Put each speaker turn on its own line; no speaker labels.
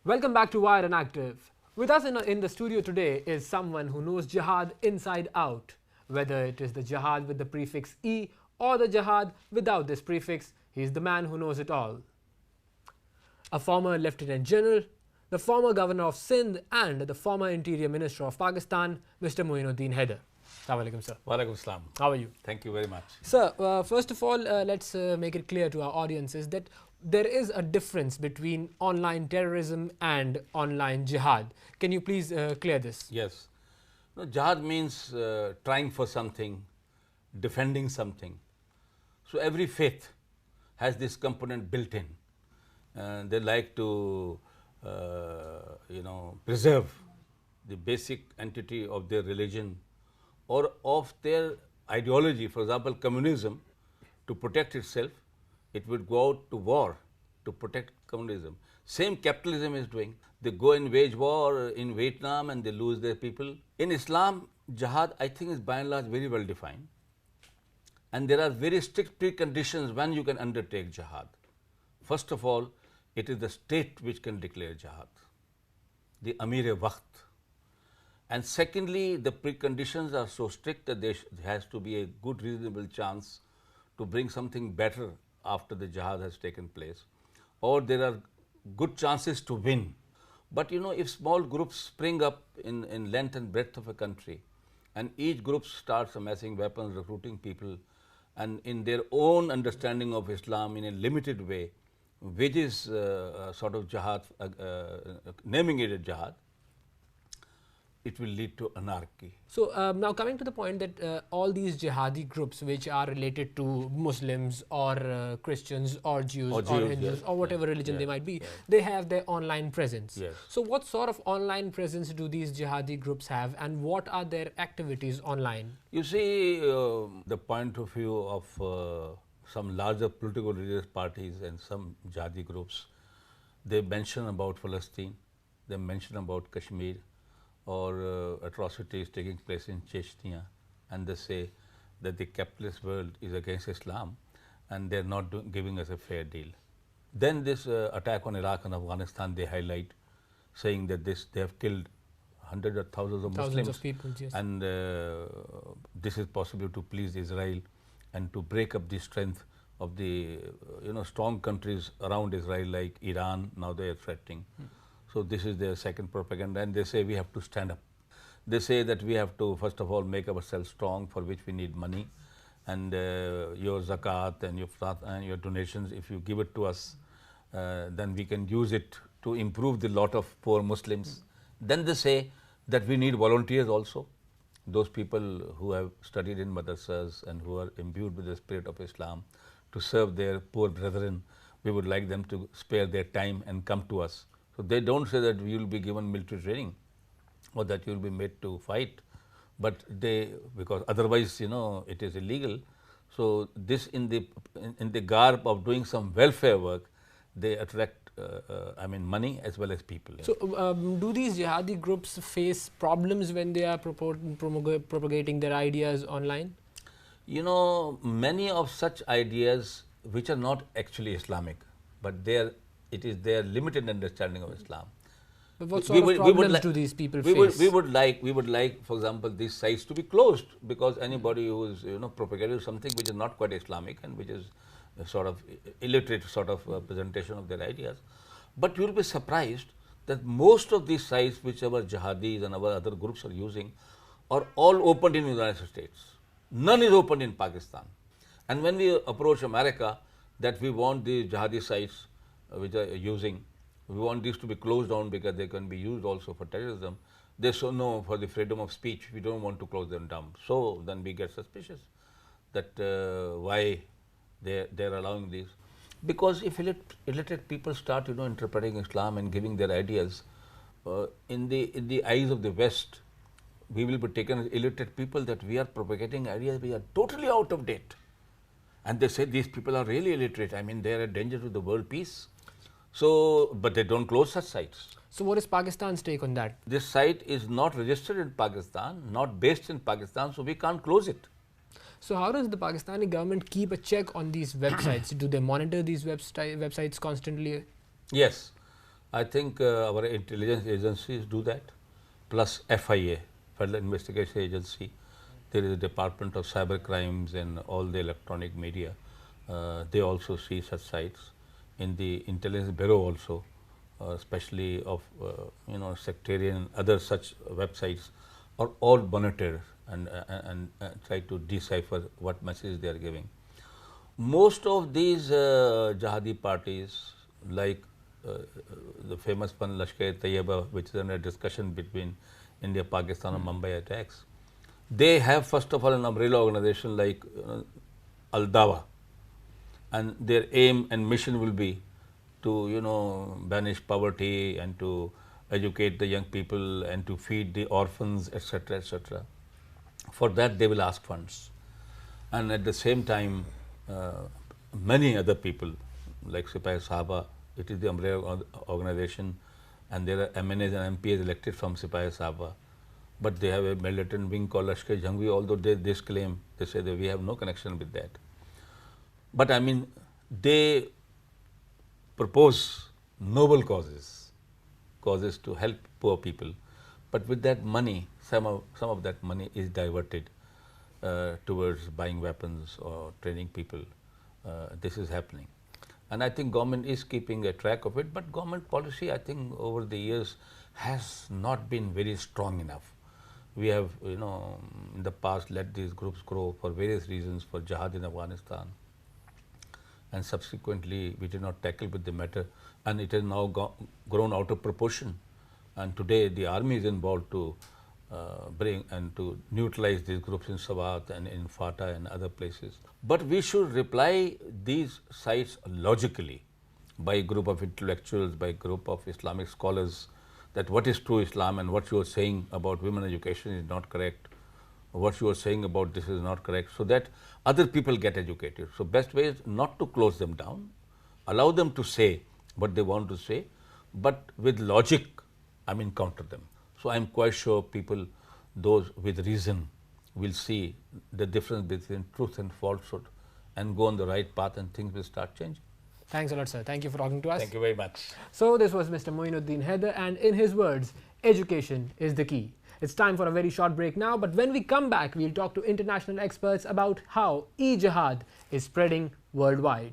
Welcome back to Wire and Active. With us in the studio today is someone who knows jihad inside out. Whether it is the jihad with the prefix E or the jihad without this prefix, he is the man who knows it all. A former Lieutenant General, the former Governor of Sindh, and the former Interior Minister of Pakistan, Mr. Moinuddin Haider. Assalamu alaikum, sir.
Walaikum salam.
How are you?
Thank you very much.
Sir, first of all, let's make it clear to our audiences that there is a difference between online terrorism and online jihad. Can you please clear this?
Yes. No, jihad means trying for something, defending something. So every faith has this component built in. They like to, preserve the basic entity of their religion or of their ideology. For example, communism, to protect itself, it would go out to war to protect communism. Same capitalism is doing. They go and wage war in Vietnam and they lose their people. In Islam, jihad, I think, is by and large very well defined. And there are very strict preconditions when you can undertake jihad. First of all, it is the state which can declare jihad, the Amir-e-Waqt. And secondly, the preconditions are so strict that there has to be a good reasonable chance to bring something better after the jihad has taken place, or there are good chances to win. But if small groups spring up in length and breadth of a country, and each group starts amassing weapons, recruiting people, and in their own understanding of Islam in a limited way, which is sort of jihad, naming it a jihad, it will lead to anarchy.
So now coming to the point that all these jihadi groups which are related to Muslims or Christians or Jews or Hindus,
yes,
or whatever religion they might be, they have their online presence.
Yes.
So what sort of online presence do these jihadi groups have, and what are their activities online?
You see, the point of view of some larger political religious parties and some jihadi groups, they mention about Palestine, they mention about Kashmir, or atrocities taking place in Chechnya, and they say that the capitalist world is against Islam and they are not giving us a fair deal. Then this attack on Iraq and Afghanistan they highlight, saying that they have killed hundreds of thousands of Muslims
of people, yes.
And this is possible to please Israel and to break up the strength of the strong countries around Israel like Iran. Now they are threatening. So this is their second propaganda, and they say we have to stand up. They say that we have to first of all make ourselves strong, for which we need money, and your zakat and your donations, if you give it to us, then we can use it to improve the lot of poor Muslims. Then they say that we need volunteers also. Those people who have studied in madrasas and who are imbued with the spirit of Islam to serve their poor brethren, we would like them to spare their time and come to us. So they don't say that you will be given military training or that you will be made to fight, but because otherwise it is illegal. So this in the garb of doing some welfare work, they attract money as well as people.
So do these jihadi groups face problems when they are propagating their ideas online?
Many of such ideas which are not actually Islamic, but it is their limited understanding of Islam.
But what sort of problems do these people face?
We would like, for example, these sites to be closed, because anybody who is propagating something which is not quite Islamic and which is a sort of illiterate sort of presentation of their ideas. But you will be surprised that most of these sites which our jihadis and our other groups are using are all opened in the United States. None is opened in Pakistan. And when we approach America that we want the jihadi sites which are using, we want these to be closed down because they can be used also for terrorism, they say no, for the freedom of speech we don't want to close them down. So then we get suspicious that why they are allowing these. Because if illiterate people start interpreting Islam and giving their ideas, in the eyes of the West, we will be taken as illiterate people, that we are propagating ideas which are totally out of date. And they say these people are really illiterate, they are a danger to the world peace. So, but they don't close such sites.
So what is Pakistan's take on that?
This site is not registered in Pakistan, not based in Pakistan, so we can't close it.
So how does the Pakistani government keep a check on these websites? Do they monitor these websites constantly?
Yes. I think our intelligence agencies do that, plus FIA, Federal Investigation Agency. There is a Department of Cyber Crimes and all the electronic media. They also see such sites. In the Intelligence Bureau also, especially of sectarian other such websites, are all monitored and try to decipher what message they are giving. Most of these jihadi parties, like the famous one Lashkar-e-Taiba, which is under discussion between India, Pakistan and Mumbai attacks, they have first of all an umbrella organization like Al-Dawa, and their aim and mission will be to banish poverty and to educate the young people and to feed the orphans, etc., etc. For that they will ask funds, and at the same time many other people like Sipahi Sahaba, it is the umbrella organization, and there are MNAs and MPAs elected from Sipahi Sahaba, but they have a militant wing called Lashkar-e-Jhangvi, although they disclaim, they say that we have no connection with that. But I mean, they propose noble causes to help poor people, but with that money, some of that money is diverted towards buying weapons or training people. This is happening, and I think government is keeping a track of it, but government policy, I think, over the years has not been very strong enough. We have, in the past let these groups grow for various reasons, for jihad in Afghanistan, and subsequently we did not tackle with the matter, and it has now grown out of proportion, and today the army is involved to bring and to neutralize these groups in Swat and in Fata and other places. But we should reply these sites logically by a group of intellectuals, by a group of Islamic scholars, that what is true Islam and what you are saying about women education is not correct, what you are saying about this is not correct, so that other people get educated. So best way is not to close them down, allow them to say what they want to say, but with logic, I mean, counter them. So I am quite sure people, those with reason, will see the difference between truth and falsehood and go on the right path, and things will start changing.
Thanks a lot, sir. Thank you for talking to us.
Thank you very much.
So this was Mr. Moinuddin Haider, and in his words, education is the key. It's time for a very short break now, but when we come back, we'll talk to international experts about how e-jihad is spreading worldwide.